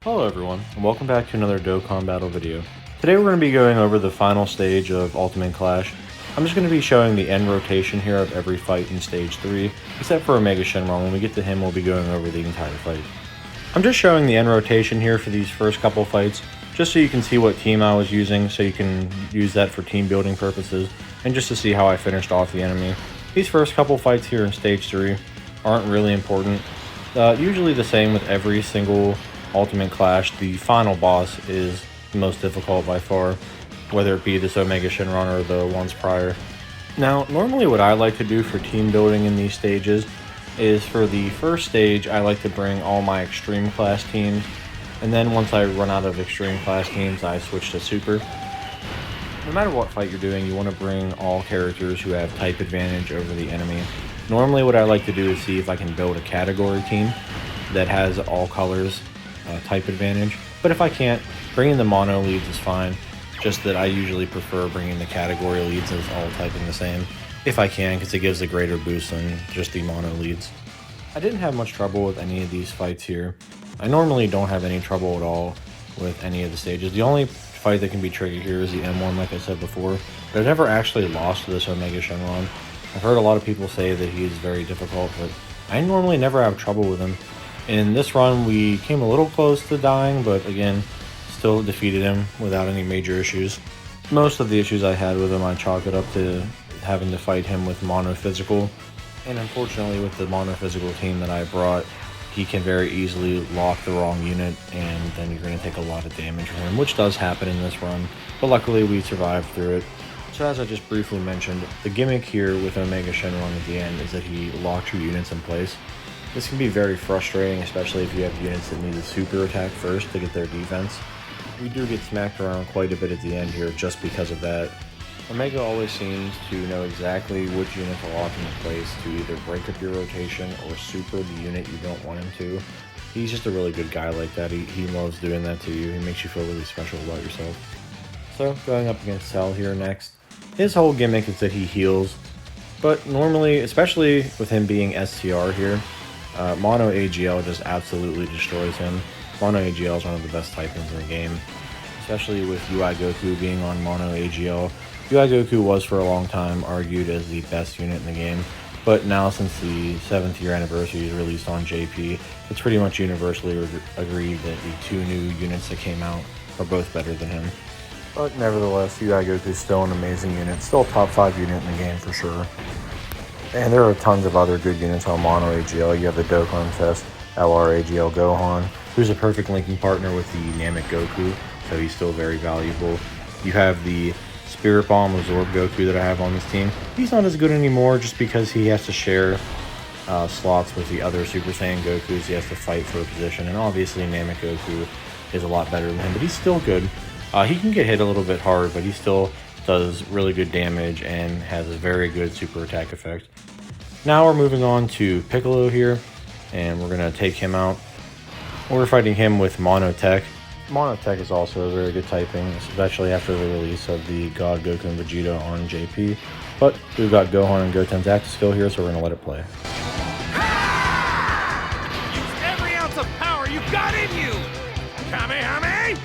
Hello everyone, and welcome back to another Dokkan battle video. Today we're going to be going over the final stage of Ultimate Clash. I'm just going to be showing the end rotation here of every fight in Stage 3, except for Omega Shenron. When we get to him, we'll be going over the entire fight. I'm just showing the end rotation here for these first couple fights, just so you can see what team I was using, so you can use that for team building purposes, and just to see how I finished off the enemy. These first couple fights here in Stage 3 aren't really important. Usually the same with every single Ultimate Clash. The final boss is the most difficult by far, whether it be this Omega Shenron or the ones prior. Now, normally what I like to do for team building in these stages is for the first stage, I like to bring all my Extreme Class teams, and then once I run out of Extreme Class teams, I switch to Super. No matter what fight you're doing, you want to bring all characters who have type advantage over the enemy. Normally what I like to do is see if I can build a category team that has all colors type advantage, but if I can't, bringing the mono leads is fine, just that I usually prefer bringing the category leads as all typing the same, if I can, because it gives a greater boost than just the mono leads. I didn't have much trouble with any of these fights here. I normally don't have any trouble at all with any of the stages. The only fight that can be tricky here is the M1, like I said before, but I've never actually lost to this Omega Shenron. I've heard a lot of people say that he's very difficult, but I normally never have trouble with him. In this run, we came a little close to dying, but again, still defeated him without any major issues. Most of the issues I had with him, I chalk it up to having to fight him with mono physical, and unfortunately with the mono physical team that I brought, he can very easily lock the wrong unit, and then you're going to take a lot of damage from him, which does happen in this run, but luckily we survived through it. So as I just briefly mentioned, the gimmick here with Omega Shenron at the end is that he locks your units in place. This can be very frustrating, especially if you have units that need a super attack first to get their defense. We do get smacked around quite a bit at the end here just because of that. Omega always seems to know exactly which unit to lock into place to either break up your rotation or super the unit you don't want him to. He's just a really good guy like that. He loves doing that to you. He makes you feel really special about yourself. So going up against Cell here next. His whole gimmick is that he heals, but normally, especially with him being STR here, Mono AGL just absolutely destroys him. Mono AGL is one of the best typings in the game, especially with UI Goku being on Mono AGL. UI Goku was for a long time argued as the best unit in the game, but now since the 7th year anniversary is released on JP, it's pretty much universally agreed that the two new units that came out are both better than him. But nevertheless, UI Goku is still an amazing unit, still a top 5 unit in the game for sure. And there are tons of other good units on Mono AGL. You have the Dokkan Test, LR AGL Gohan, who's a perfect linking partner with the Namek Goku, so he's still very valuable. You have the Spirit Bomb Absorb Goku that I have on this team. He's not as good anymore just because he has to share slots with the other Super Saiyan Gokus. He has to fight for a position, and obviously Namek Goku is a lot better than him, but he's still good. He can get hit a little bit hard, but he still does really good damage and has a very good super attack effect. Now we're moving on to Piccolo here, and we're going to take him out. We're fighting him with Monotech. Monotech is also a very good typing, especially after the release of the God Goku and Vegeta on JP. But we've got Gohan and Goten's active skill here, so we're going to let it play. Use every ounce of power you've got in you! Kamehame!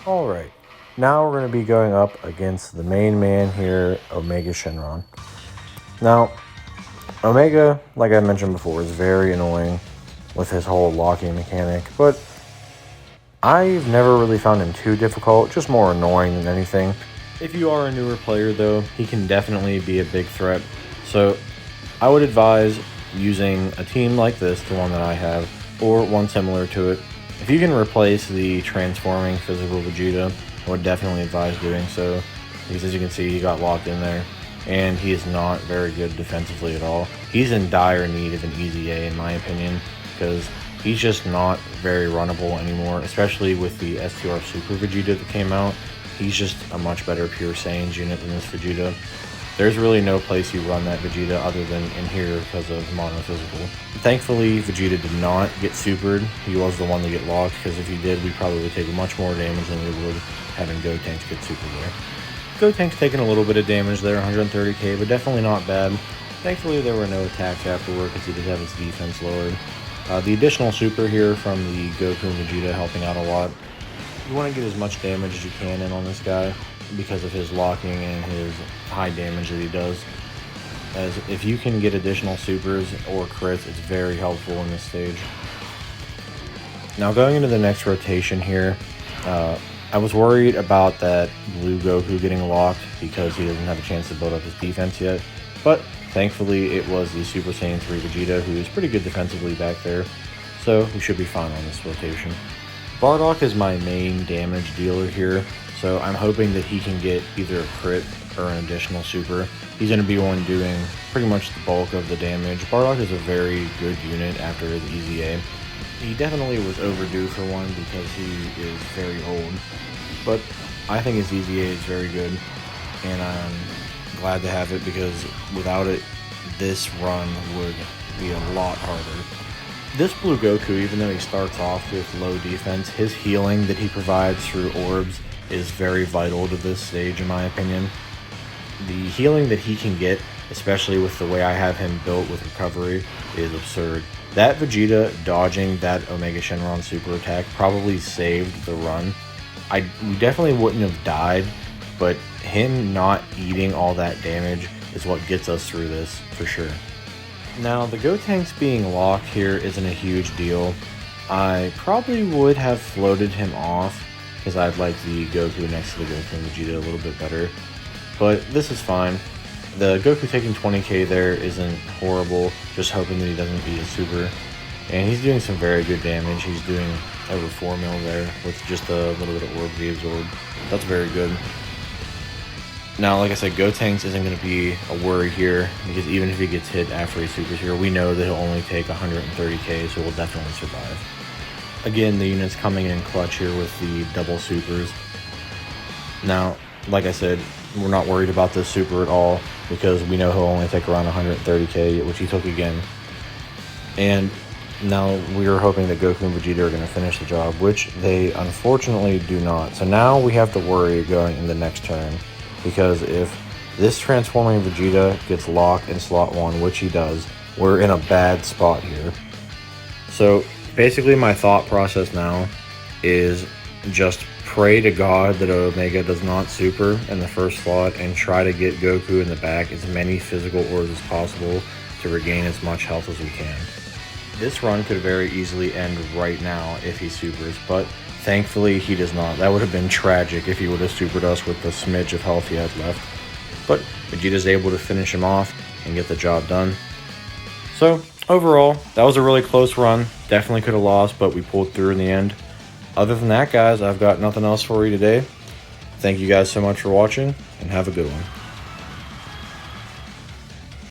Alright, now we're going to be going up against the main man here, Omega Shenron. Now, Omega, like I mentioned before, is very annoying with his whole locking mechanic, but I've never really found him too difficult, just more annoying than anything. If you are a newer player though, he can definitely be a big threat, so I would advise using a team like this, the one that I have, or one similar to it. If you can replace the transforming physical Vegeta, I would definitely advise doing so, because as you can see, he got locked in there, and he is not very good defensively at all. He's in dire need of an easy A in my opinion, because he's just not very runnable anymore, especially with the STR Super Vegeta that came out. He's just a much better pure Saiyans unit than this Vegeta. There's really no place you run that Vegeta other than in here because of monophysical. Thankfully, Vegeta did not get supered. He was the one to get locked, because if he did, we probably would take much more damage than we would having Gotenks get supered there. Gotank's taking a little bit of damage there, 130k, but definitely not bad. Thankfully, there were no attacks afterward because he did have his defense lowered. The additional super here from the Goku and Vegeta helping out a lot. You want to get as much damage as you can in on this guy because of his locking and his high damage that he does. As if you can get additional supers or crits, it's very helpful in this stage. Now going into the next rotation here, I was worried about that blue Goku getting locked because he doesn't have a chance to build up his defense yet, but thankfully it was the Super Saiyan 3 Vegeta, who is pretty good defensively back there, so we should be fine on this rotation. Bardock is my main damage dealer here, so I'm hoping that he can get either a crit or an additional super. He's going to be one doing pretty much the bulk of the damage. Bardock is a very good unit after his EZA. He definitely was overdue for one because he is very old, but I think his EZA is very good, and I'm glad to have it because without it, this run would be a lot harder. This blue Goku, even though he starts off with low defense, his healing that he provides through orbs is very vital to this stage in my opinion. The healing that he can get, especially with the way I have him built with recovery, is absurd. That Vegeta dodging that Omega Shenron super attack probably saved the run. We definitely wouldn't have died, but him not eating all that damage is what gets us through this, for sure. Now, the Gotenks being locked here isn't a huge deal. I probably would have floated him off, because I'd like the Goku next to the Goku and Vegeta a little bit better. But this is fine. The Goku taking 20k there isn't horrible, just hoping that he doesn't beat his super. And he's doing some very good damage. He's doing over 4 mil there with just a little bit of orb reabsorb. That's very good. Now, like I said, Gotenks isn't going to be a worry here, because even if he gets hit after he supers here, we know that he'll only take 130k, so we'll definitely survive. Again, the unit's coming in clutch here with the double supers. Now, like I said, we're not worried about this super at all, because we know he'll only take around 130k, which he took again. And now we are hoping that Goku and Vegeta are going to finish the job, which they unfortunately do not. So now we have to worry going in the next turn. Because if this transforming Vegeta gets locked in slot 1, which he does, we're in a bad spot here. So basically my thought process now is just pray to God that Omega does not super in the first slot and try to get Goku in the back as many physical orbs as possible to regain as much health as we can. This run could very easily end right now if he supers, but thankfully, he does not. That would have been tragic if he would have supered us with the smidge of health he had left. But Vegeta's able to finish him off and get the job done. So, overall, that was a really close run. Definitely could have lost, but we pulled through in the end. Other than that, guys, I've got nothing else for you today. Thank you guys so much for watching, and have a good one.